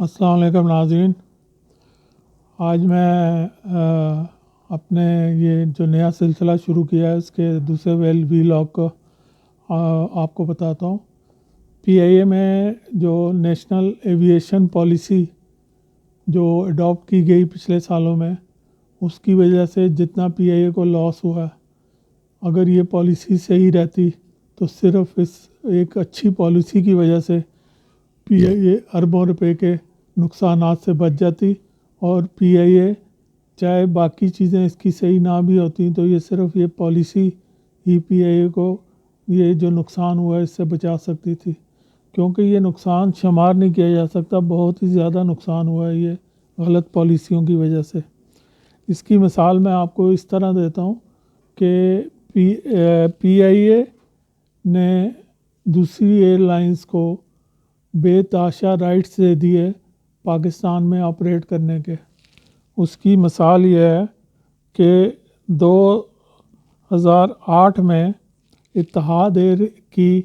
السلام علیکم ناظرین. آج میں اپنے یہ جو نیا سلسلہ شروع کیا ہے اس کے دوسرے ویلاگ کو آپ کو بتاتا ہوں. پی آئی اے میں جو نیشنل ایویشن پالیسی جو اڈاپٹ کی گئی پچھلے سالوں میں، اس کی وجہ سے جتنا پی آئی اے کو لاس ہوا، اگر یہ پالیسی صحیح رہتی تو صرف اس ایک اچھی پالیسی کی وجہ سے پی آئی اے اربوں روپے کے نقصانات سے بچ جاتی، اور پی آئی اے چاہے باقی چیزیں اس کی صحیح نہ بھی ہوتی تو یہ صرف یہ پالیسی ہی پی آئی اے کو یہ جو نقصان ہوا ہے اس سے بچا سکتی تھی، کیونکہ یہ نقصان شمار نہیں کیا جا سکتا. بہت ہی زیادہ نقصان ہوا ہے یہ غلط پالیسیوں کی وجہ سے. اس کی مثال میں آپ کو اس طرح دیتا ہوں کہ پی آئی اے نے دوسری ایئر لائنز کو بے تحاشا رائٹس دے دیے پاکستان میں آپریٹ کرنے کے. اس کی مثال یہ ہے کہ 2008 میں اتحاد ایئر کی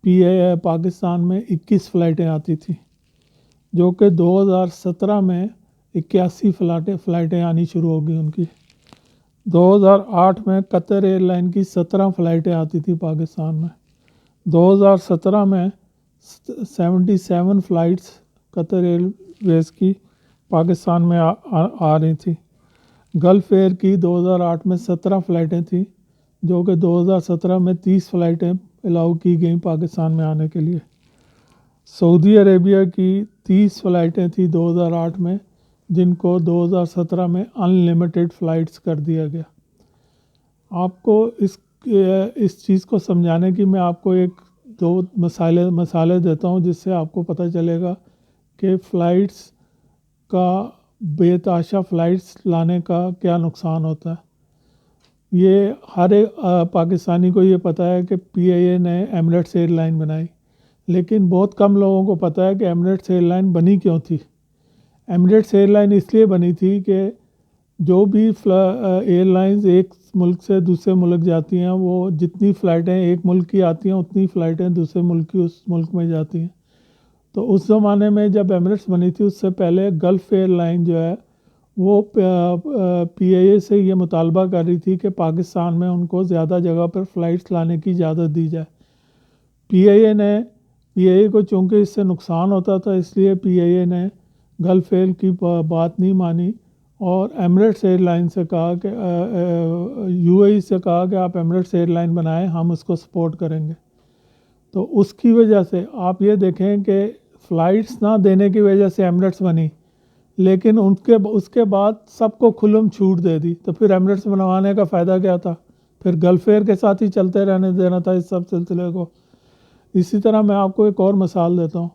پی آئی اے پاکستان میں 21 فلائٹیں آتی تھیں، جو کہ 2017 میں 81 فلائٹیں آنی شروع ہو گئی ان کی. 2008 میں قطر ایئر لائن کی 17 فلائٹیں آتی تھیں پاکستان میں. 2017 میں 77 فلائٹس قطر ایئر ویز کی پاکستان میں آ رہی تھیں. گلف ایئر کی 2008 میں 17 فلائٹیں تھیں، جو کہ 2017 میں 30 فلائٹیں الاؤ کی گئیں پاکستان میں آنے کے لیے. سعودی عربیہ کی 30 فلائٹیں تھیں 2008 میں، جن کو 2017 میں ان لمیٹڈ فلائٹس کر دیا گیا. آپ کو اس چیز کو سمجھانے کی میں آپ کو ایک دو مثالیں دیتا ہوں، جس سے آپ کو پتہ چلے گا کہ فلائٹس کا بے تحاشا فلائٹس لانے کا کیا نقصان ہوتا ہے. یہ ہر ایک پاکستانی کو یہ پتہ ہے کہ پی آئی اے نے ایمریٹس ایئر لائن بنائی، لیکن بہت کم لوگوں کو پتہ ہے کہ ایمریٹس ایئر لائن بنی کیوں تھی. ایمریٹس ایئر لائن اس لیے بنی تھی کہ جو بھی ایئر لائنز ایک ملک سے دوسرے ملک جاتی ہیں، وہ جتنی فلائٹیں ایک ملک کی آتی ہیں اتنی فلائٹیں دوسرے ملک کی اس ملک میں جاتی ہیں. تو اس زمانے میں جب ایمریٹس بنی تھی، اس سے پہلے گلف ایئر لائن جو ہے وہ پی آئی اے سے یہ مطالبہ کر رہی تھی کہ پاکستان میں ان کو زیادہ جگہ پر فلائٹس لانے کی اجازت دی جائے. پی آئی اے کو چونکہ اس سے نقصان ہوتا تھا، اس لیے پی آئی اے نے گلف ایئر کی بات نہیں مانی اور ایمریٹس ایئر لائن سے کہا کہ یو اے ای سے کہا کہ آپ ایمریٹس ایئر لائن بنائیں، ہم اس کو سپورٹ کریں گے. تو اس کی وجہ سے آپ یہ دیکھیں کہ فلائٹس نہ دینے کی وجہ سے ایمریٹس بنی، لیکن اس کے بعد سب کو کھلم چھوٹ دے دی. تو پھر ایمریٹس بنوانے کا فائدہ کیا تھا؟ پھر گلف ایئر کے ساتھ ہی چلتے رہنے دینا تھا اس سب سلسلے کو. اسی طرح میں آپ کو ایک اور مثال دیتا ہوں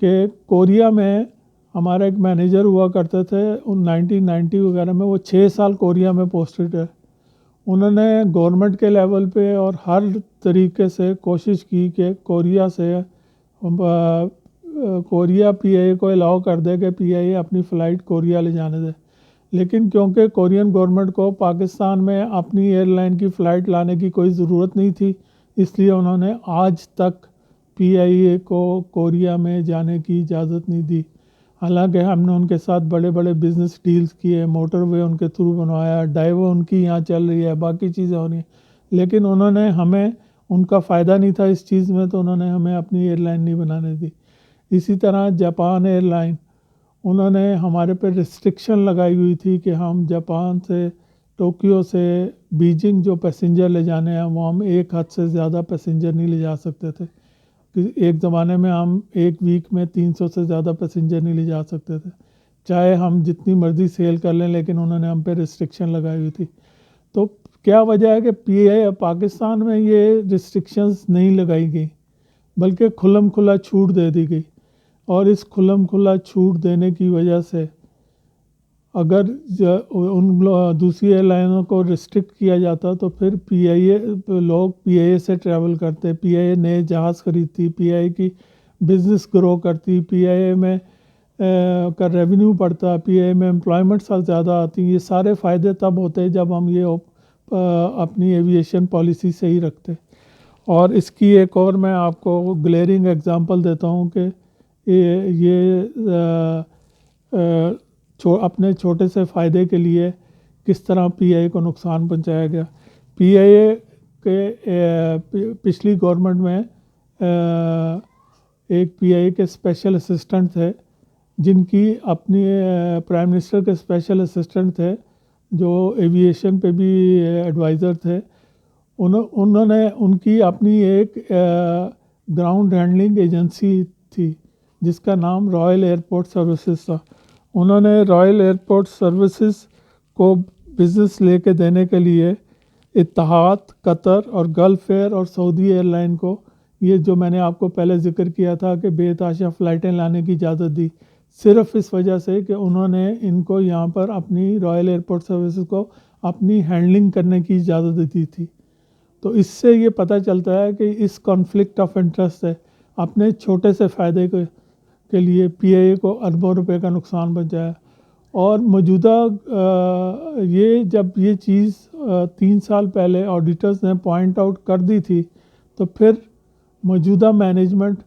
کہ کوریا میں ہمارا ایک مینیجر ہوا کرتے تھے 1990 وغیرہ میں. وہ 6 سال کوریا میں پوسٹڈ ہے. انہوں نے گورنمنٹ کے لیول پہ اور ہر طریقے سے کوشش کی کہ کوریا پی آئی اے کو الاؤ کر دے کہ پی آئی اے اپنی فلائٹ کوریا لے جانے دے. لیکن کیونکہ کورین گورنمنٹ کو پاکستان میں اپنی ایئر لائن کی فلائٹ لانے کی کوئی ضرورت نہیں تھی، اس لیے انہوں نے آج تک پی آئی اے کو کوریا میں جانے کی اجازت نہیں دی. حالانکہ ہم نے ان کے ساتھ بڑے بڑے بزنس ڈیلز کیے، موٹر وے ان کے تھرو بنوایا، ڈائیو ان کی یہاں چل رہی ہے، باقی چیزیں ہو رہی ہیں، لیکن انہوں نے ہمیں ان کا فائدہ نہیں تھا اس چیز میں، تو انہوں نے ہمیں اپنی ایئر لائن نہیں بنانے دی. اسی طرح جاپان ایئر لائن، انہوں نے ہمارے پہ ریسٹرکشن لگائی ہوئی تھی کہ ہم جاپان سے ٹوکیو سے بیجنگ جو پیسنجر لے جانے ہیں وہ ہم ایک حد سے زیادہ پیسنجر نہیں لے جا سکتے تھے. ایک زمانے میں ہم ایک ویک میں 300 سے زیادہ پیسنجر نہیں لے جا سکتے تھے، چاہے ہم جتنی مرضی سیل کر لیں، لیکن انہوں نے ہم پہ ریسٹرکشن لگائی ہوئی تھی. تو کیا وجہ ہے کہ پی آئی اے پاکستان میں یہ ریسٹرکشنز نہیں لگائی گئی، بلکہ کھلم کھلا چھوٹ دے دی گئی. اور اس کھلم کھلا چھوٹ دینے کی وجہ سے اگر ان دوسری ایئر لائنوں کو ریسٹرکٹ کیا جاتا تو پھر لوگ پی آئی اے سے ٹریول کرتے، پی آئی اے نئے جہاز خریدتی، پی آئی اے کی بزنس گرو کرتی، پی آئی اے میں کا ریونیو بڑھتا، پی آئی اے میں امپلائمنٹ سب زیادہ آتی. یہ سارے فائدے تب ہوتے جب ہم یہ اپنی ایویشن پالیسی صحیح رکھتے. اور اس کی ایک اور میں آپ کو گلیئرنگ ایگزامپل دیتا ہوں کہ یہ اپنے چھوٹے سے فائدے کے لیے کس طرح پی آئی کو نقصان پہنچایا گیا. پی آئی اے کے پچھلی گورنمنٹ میں ایک پی آئی اے کے اسپیشل اسسٹنٹ تھے جن کی اپنی پرائم منسٹر کے اسپیشل اسسٹنٹ تھے جو ایویشن پہ بھی ایڈوائزر تھے. انہوں نے ان کی اپنی ایک گراؤنڈ ہینڈلنگ ایجنسی تھی جس کا نام رائل ایئرپورٹ سروسز تھا. انہوں نے رائل ایئرپورٹ سروسز کو بزنس لے کے دینے کے لیے اتحاد، قطر اور گلف ایئر اور سعودی ایئر لائن کو، یہ جو میں نے آپ کو پہلے ذکر کیا تھا کہ بے تحاشا فلائٹیں لانے کی اجازت دی، صرف اس وجہ سے کہ انہوں نے ان کو یہاں پر اپنی رائل ایئرپورٹ سروسز کو اپنی ہینڈلنگ کرنے کی اجازت دی تھی. تو اس سے یہ پتہ چلتا ہے کہ اس کانفلکٹ آف انٹرسٹ ہے. اپنے چھوٹے سے فائدے کے لیے پی آئی اے کو اربوں روپے کا نقصان پہنچایا. اور موجودہ جب یہ چیز 3 سال پہلے آڈیٹرز نے پوائنٹ آؤٹ کر دی تھی تو پھر موجودہ management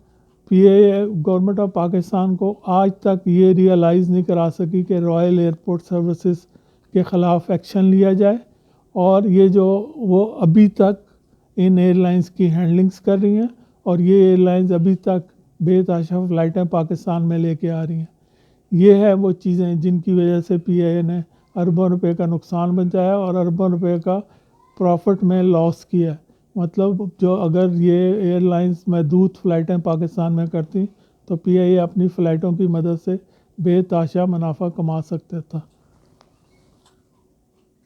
P I a government of Pakistan کو آج تک یہ ریئلائز نہیں کرا سکی کہ رائل ایئرپورٹ سروسز کے خلاف ایکشن لیا جائے، اور یہ جو وہ ابھی تک ان ایئر لائنز کی ہینڈلنگز کر رہی ہیں، اور یہ ایئر لائنز ابھی تک بے تحاشا فلائٹیں پاکستان میں لے کے آ رہی ہیں. یہ ہے وہ چیزیں جن کی وجہ سے پی آئی اے نے اربوں روپے کا نقصان پہنچایا اور اربوں روپے کا پروفٹ میں لاس کیا. مطلب جو اگر یہ ایئر لائنز محدود فلائٹیں پاکستان میں کرتی تو پی آئی اے اپنی فلائٹوں کی مدد سے بے تحاشا منافع کما سکتا تھا.